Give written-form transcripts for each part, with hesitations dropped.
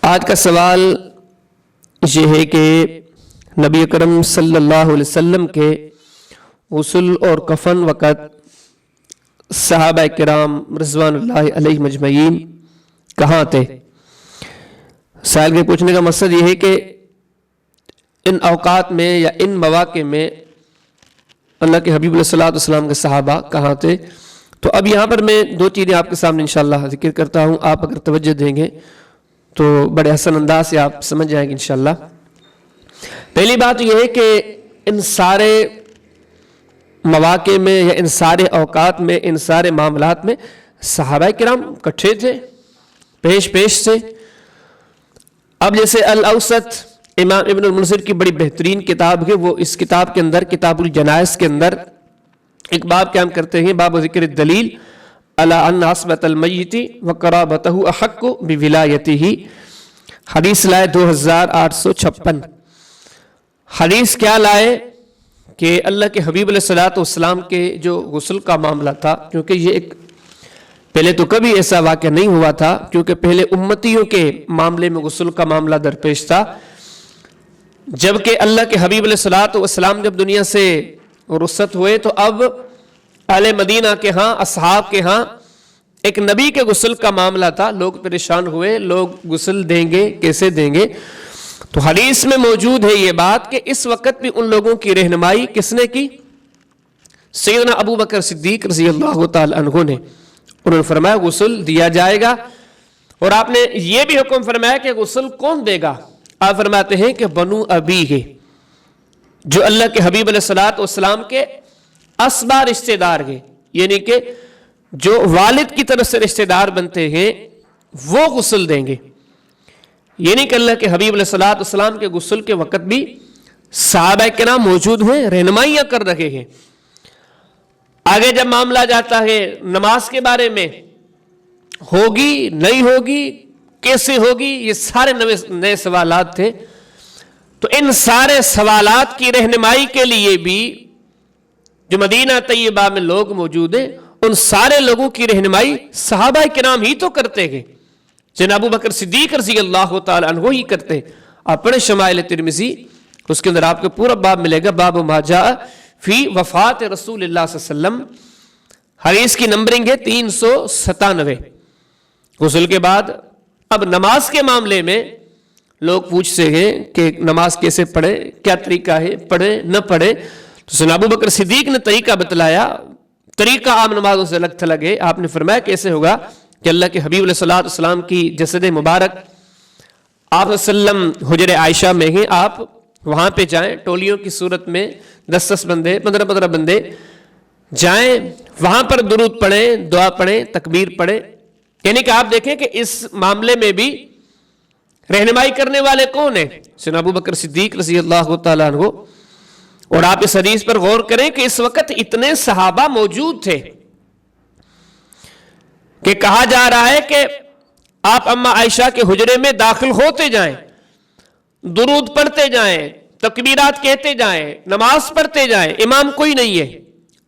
آج کا سوال یہ ہے کہ نبی اکرم صلی اللہ علیہ وسلم کے غسل اور کفن وقت صحابہ کرام رضوان اللہ علیہ مجمعین کہاں تھے؟ سائل کے پوچھنے کا مقصد یہ ہے کہ ان اوقات میں یا ان مواقع میں اللہ کے حبیب علیہ السلام کے صحابہ کہاں تھے؟ تو اب یہاں پر میں دو چیزیں آپ کے سامنے انشاءاللہ ذکر کرتا ہوں. آپ اگر توجہ دیں گے تو بڑے حسن انداز سے آپ سمجھ جائیں گے انشاءاللہ. پہلی بات یہ ہے کہ ان سارے مواقع میں یا ان سارے اوقات میں ان سارے معاملات میں صحابہ کرام اکٹھے تھے، پیش سے. اب جیسے الاوسط امام ابن المنذر کی بڑی بہترین کتاب ہے، وہ اس کتاب کے اندر کتاب الجنائز کے اندر ایک باب قائم کرتے ہیں، باب ذکر الدلیل علی ان عصبۃ المیت وقرابتہ احق بولایتہ. حدیث لائے 2856. حدیث کیا لائے کہ اللہ کے حبیب علیہ السلام کے جو غسل کا معاملہ تھا، کیونکہ یہ ایک پہلے تو کبھی ایسا واقعہ نہیں ہوا تھا، کیونکہ پہلے امتیوں کے معاملے میں غسل کا معاملہ درپیش تھا. جبکہ اللہ کے حبیب علیہ السلام جب دنیا سے رخصت ہوئے تو اب اہل مدینہ کے ہاں، اصحاب کے ہاں ایک نبی کے غسل کا معاملہ تھا. لوگ پریشان ہوئے، لوگ غسل دیں گے کیسے دیں گے؟ تو حدیث میں موجود ہے یہ بات کہ اس وقت بھی ان لوگوں کی رہنمائی کس نے کی؟ سیدنا ابو بکر صدیق رضی اللہ تعالی عنہ نے. انہوں نے فرمایا غسل دیا جائے گا، اور آپ نے یہ بھی حکم فرمایا کہ غسل کون دے گا؟ آپ فرماتے ہیں کہ بنو ابی ہے، جو اللہ کے حبیب علیہ السلام کے اسبا رشتہ دار ہیں، یعنی کہ جو والد کی طرف سے رشتہ دار بنتے ہیں وہ غسل دیں گے. یعنی کہ اللہ کے حبیب علیہ السلام کے غسل کے وقت بھی صحابہ کرام موجود ہوئے، رہنمائیاں کر رہے ہیں. آگے جب معاملہ جاتا ہے نماز کے بارے میں، ہوگی نہیں ہوگی، کیسے ہوگی، یہ سارے نئے سوالات تھے. تو ان سارے سوالات کی رہنمائی کے لیے بھی جو مدینہ طیبہ میں لوگ موجود ہیں، ان سارے لوگوں کی رہنمائی صحابہ کرام ہی تو کرتے ہیں. جناب ابو بکر صدیق رضی اللہ تعالی عنہ ہی کرتے ہیں. آپ پڑھیں شمائل ترمذی، اس کے اندر آپ کو پورا باب ملے گا، باب ما جاء فی وفات رسول اللہ صلی اللہ علیہ وسلم. حدیث کی نمبرنگ ہے 397. غسل کے بعد اب نماز کے معاملے میں لوگ پوچھتے ہیں کہ نماز کیسے پڑھے، کیا طریقہ ہے، پڑھے نہ پڑھے؟ تو جناب ابو بکر صدیق نے طریقہ بتلایا. طریقہ عام نمازوں سے الگ تھلگ ہے. آپ نے فرمایا کیسے ہوگا کہ اللہ کے حبیب علیہ السلام کی جسد مبارک آپ وسلم حجر عائشہ میں ہیں، آپ وہاں پہ جائیں، ٹولیوں کی صورت میں 10 بندے 15 بندے جائیں، وہاں پر درود پڑھیں، دعا پڑھیں، تکبیر پڑھیں. یعنی کہ آپ دیکھیں کہ اس معاملے میں بھی رہنمائی کرنے والے کون ہیں؟ جناب ابو بکر صدیق رضی اللہ تعالیٰ عنہ. اور آپ اس حدیث پر غور کریں کہ اس وقت اتنے صحابہ موجود تھے کہ کہا جا رہا ہے کہ آپ اما عائشہ کے حجرے میں داخل ہوتے جائیں، درود پڑھتے جائیں، تکبیرات کہتے جائیں، نماز پڑھتے جائیں، امام کوئی نہیں ہے،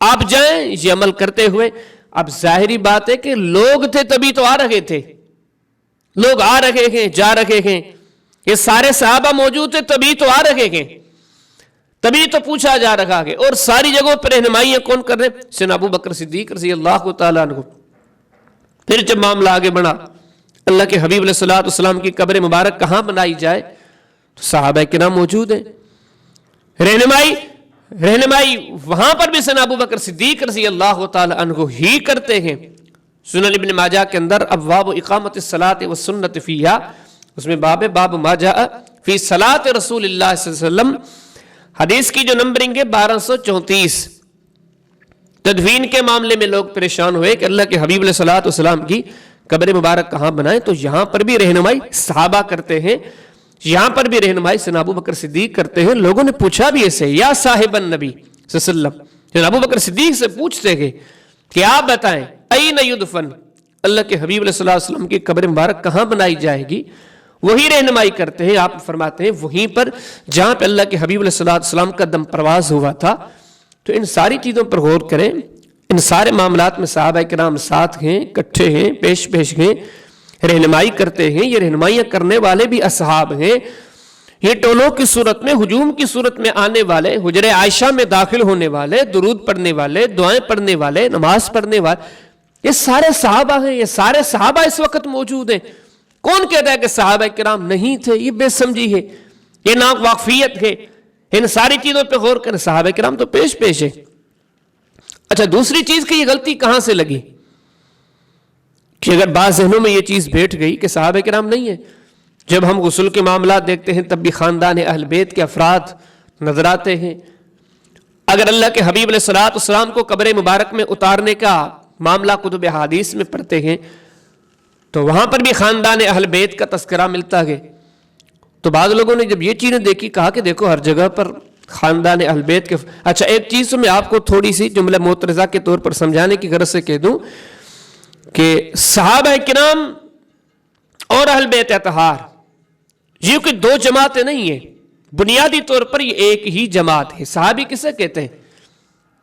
آپ جائیں یہ عمل کرتے ہوئے. اب ظاہری بات ہے کہ لوگ تھے تبھی تو آ رہے تھے، لوگ آ رہے ہیں، جا رہے ہیں، یہ سارے صحابہ موجود تھے تبھی تو آ رہے ہیں، تبھی تو پوچھا جا رہا ہے. اور ساری جگہوں پر رہنمائیاں کون کر رہے؟ سیدنا ابو بکر صدیق رضی اللہ تعالیٰ عنہ. پھر جب معاملہ آگے بڑھا، اللہ کے حبیب علیہ السلام کی قبر مبارک کہاں بنائی جائے، تو صحابہ کرام موجود ہیں. رہنمائی وہاں پر بھی سیدنا ابو بکر صدیق رضی اللہ تعالی عنہ ہی کرتے ہیں. سنن ابن ماجہ کے اندر ابواب اقامت الصلاۃ والسنۃ فیہا، اس میں باب ما جاء فی صلاۃ رسول اللہ صلی اللہ علیہ وسلم. حدیث کی جو نمبرنگ ہے 1234. تدفین کے معاملے میں لوگ پریشان ہوئے کہ اللہ کے حبیب علیہ السلام کی قبر مبارک کہاں بنائیں، تو یہاں پر بھی رہنمائی صحابہ کرتے ہیں، یہاں پر بھی رہنمائی سیدنا ابو بکر صدیق کرتے ہیں. لوگوں نے پوچھا بھی ایسے، یا صاحب النبی صلی اللہ علیہ وسلم، جناب ابو بکر صدیق سے پوچھتے ہیں کہ آپ بتائیں این یدفن، اللہ کے حبیب علیہ السلام کی قبر مبارک کہاں بنائی جائے گی؟ وہی رہنمائی کرتے ہیں. آپ فرماتے ہیں وہیں پر جہاں پہ اللہ کے حبیب علیہ السلام کا دم پرواز ہوا تھا. تو ان ساری چیزوں پر غور کریں، ان سارے معاملات میں صحابہ کرام ساتھ ہیں، اکٹھے ہیں، پیش ہیں. رہنمائی کرتے ہیں، یہ رہنمائیاں کرنے والے بھی اصحاب ہیں، یہ ٹولوں کی صورت میں، ہجوم کی صورت میں آنے والے، حجرِ عائشہ میں داخل ہونے والے، درود پڑھنے والے، دعائیں پڑھنے والے، نماز پڑھنے والے، یہ سارے صحابہ ہیں، یہ سارے صحابہ اس وقت موجود ہیں۔ کون کہتا ہے کہ صحابہ کرام نہیں تھے؟ یہ بے سمجھی ہے، یہ ناواقفیت ہے۔ ان ساری چیزوں پہ غور کریں، صحابہ کرام تو پیش پیش ہے۔ اچھا، دوسری چیز کہ یہ غلطی کہاں سے لگی کہ اگر بعض ذہنوں میں یہ چیز بیٹھ گئی کہ صحابہ کرام نہیں ہے، جب ہم غسل کے معاملات دیکھتے ہیں تب بھی خاندان اہل بیت کے افراد نظر آتے ہیں۔ اگر اللہ کے حبیب علیہ السلام کو قبر مبارک میں اتارنے کا معاملہ کتب احادیث میں پڑھتے ہیں تو وہاں پر بھی خاندان اہل بیت کا تذکرہ ملتا ہے۔ تو بعض لوگوں نے جب یہ چیزیں دیکھی، کہا کہ دیکھو ہر جگہ پر خاندان اہل بیت کے اچھا، ایک چیز تو میں آپ کو تھوڑی سی جملہ معترضہ کے طور پر سمجھانے کی غرض سے کہہ دوں کہ صحابہ کرام اور اہل بیت اطہار یہ کہ دو جماعتیں نہیں ہیں، بنیادی طور پر یہ ایک ہی جماعت ہے۔ صحابی کسے کہتے ہیں؟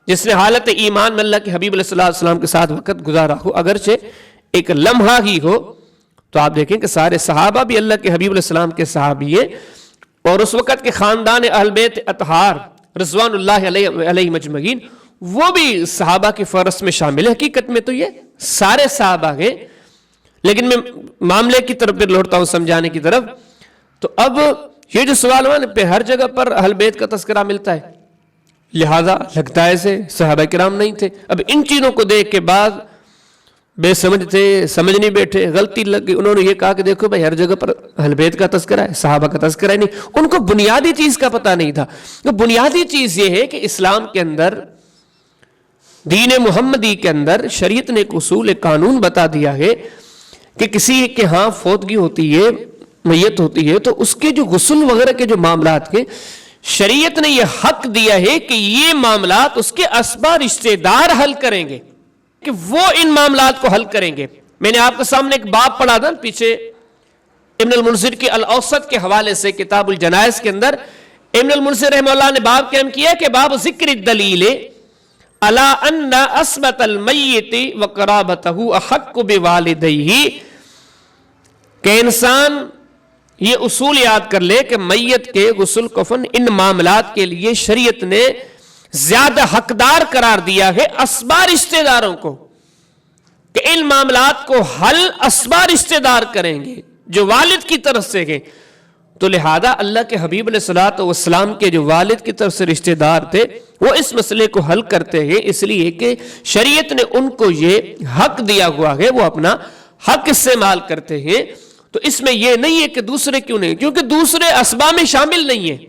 جس نے حالت ایمان میں اللہ کے حبیب علیہ السلام کے ساتھ وقت گزارا ہو، اگرچہ ایک لمحہ ہی ہو، تو آپ دیکھیں کہ سارے صحابہ بھی اللہ کے حبیب علیہ السلام کے صحابی ہیں، اور اس وقت کے خاندان اہل بیت اطہار رضوان اللہ علیہ مجمعین وہ بھی صحابہ کی فہرست میں شامل ہے۔ حقیقت میں تو یہ سارے صحابہ ہیں، لیکن میں معاملے کی طرف پھر لوٹتا ہوں سمجھانے کی طرف۔ تو اب یہ جو سوال ہوا پہ ہر جگہ پر اہل بیت کا تذکرہ ملتا ہے، لہذا لگتا ہے سے صحابہ کرام نہیں تھے۔ اب ان چیزوں کو دیکھ کے بعد بے سمجھ تھے، سمجھ نہیں بیٹھے، غلطی لگ گئی، انہوں نے یہ کہا کہ دیکھو بھائی ہر جگہ پر اہل بیت کا تذکرہ ہے، صحابہ کا تذکرہ ہے نہیں۔ ان کو بنیادی چیز کا پتہ نہیں تھا۔ تو بنیادی چیز یہ ہے کہ اسلام کے اندر، دین محمدی کے اندر شریعت نے ایک اصول، ایک قانون بتا دیا ہے کہ کسی کے ہاں فوتگی ہوتی ہے، میت ہوتی ہے، تو اس کے جو غسل وغیرہ کے جو معاملات کے شریعت نے یہ حق دیا ہے کہ یہ معاملات اس کے اسباب رشتہ دار حل کریں گے، کہ وہ ان معاملات کو حل کریں گے۔ میں نے آپ کے سامنے ایک باب پڑھا تھا پیچھے ابن المنذر کے الاوسط کے حوالے سے، کتاب الجنائز کے اندر ابن المنذر رحمہ اللہ نے باب قائم کیا کہ باب ذکر الدلیل علی ان عصمت المیت وقرابتہ احق بوالدیہ، کہ انسان یہ اصول یاد کر لے کہ میت کے غسل کفن ان معاملات کے لیے شریعت نے زیادہ حقدار قرار دیا ہے اسبا رشتہ داروں کو، کہ ان معاملات کو حل اسبا رشتہ دار کریں گے جو والد کی طرف سے ہیں۔ تو لہذا اللہ کے حبیب علیہ السلام کے جو والد کی طرف سے رشتہ دار تھے وہ اس مسئلے کو حل کرتے ہیں، اس لیے کہ شریعت نے ان کو یہ حق دیا ہوا ہے، وہ اپنا حق استعمال کرتے ہیں۔ تو اس میں یہ نہیں ہے کہ دوسرے کیوں نہیں، کیونکہ دوسرے اسباب میں شامل نہیں ہیں،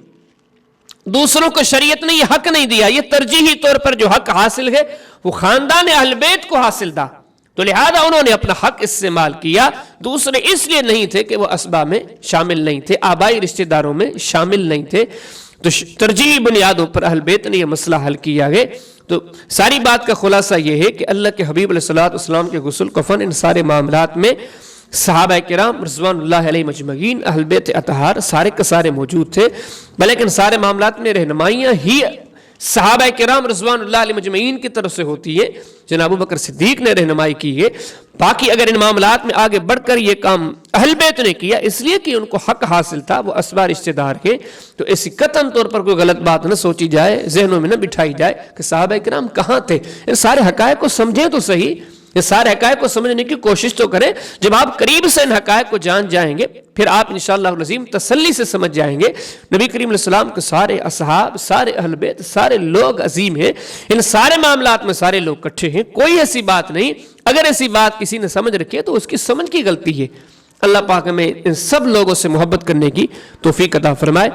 دوسروں کو شریعت نے یہ حق نہیں دیا۔ یہ ترجیحی طور پر جو حق حاصل ہے وہ خاندان اہل بیت کو حاصل تھا، تو لہذا انہوں نے اپنا حق استعمال کیا۔ دوسرے اس لیے نہیں تھے کہ وہ اسباب میں شامل نہیں تھے، آبائی رشتہ داروں میں شامل نہیں تھے، تو ترجیحی بنیادوں پر اہل بیت نے یہ مسئلہ حل کیا ہے۔ تو ساری بات کا خلاصہ یہ ہے کہ اللہ کے حبیب علیہ السلام کے غسل کفن ان سارے معاملات میں صحابہ کرام رضوان اللہ علیہ مجمعین اہل بیت اطہار سارے کے سارے موجود تھے، بلکہ سارے معاملات میں رہنمائیاں ہی صحابہ کرام رضوان اللہ علیہ مجمعین کی طرف سے ہوتی ہے، جناب ابوبکر صدیق نے رہنمائی کی ہے۔ باقی اگر ان معاملات میں آگے بڑھ کر یہ کام اہل بیت نے کیا اس لیے کہ ان کو حق حاصل تھا، وہ اسبا رشتہ دار کے، تو ایسی قطعاً طور پر کوئی غلط بات نہ سوچی جائے، ذہنوں میں نہ بٹھائی جائے کہ صحابہ کرام کہاں تھے۔ ان سارے حقائق کو سمجھیں تو صحیح، یہ سارے حقائق کو سمجھنے کی کوشش تو کریں۔ جب آپ قریب سے ان حقائق کو جان جائیں گے پھر آپ انشاءاللہ العظیم تسلی سے سمجھ جائیں گے نبی کریم علیہ السلام کے سارے اصحاب، سارے اہل بیت، سارے لوگ عظیم ہیں، ان سارے معاملات میں سارے لوگ اکٹھے ہیں، کوئی ایسی بات نہیں۔ اگر ایسی بات کسی نے سمجھ رکھی ہے تو اس کی سمجھ کی غلطی ہے۔ اللہ پاک ہمیں ان سب لوگوں سے محبت کرنے کی توفیق عطا فرمائے۔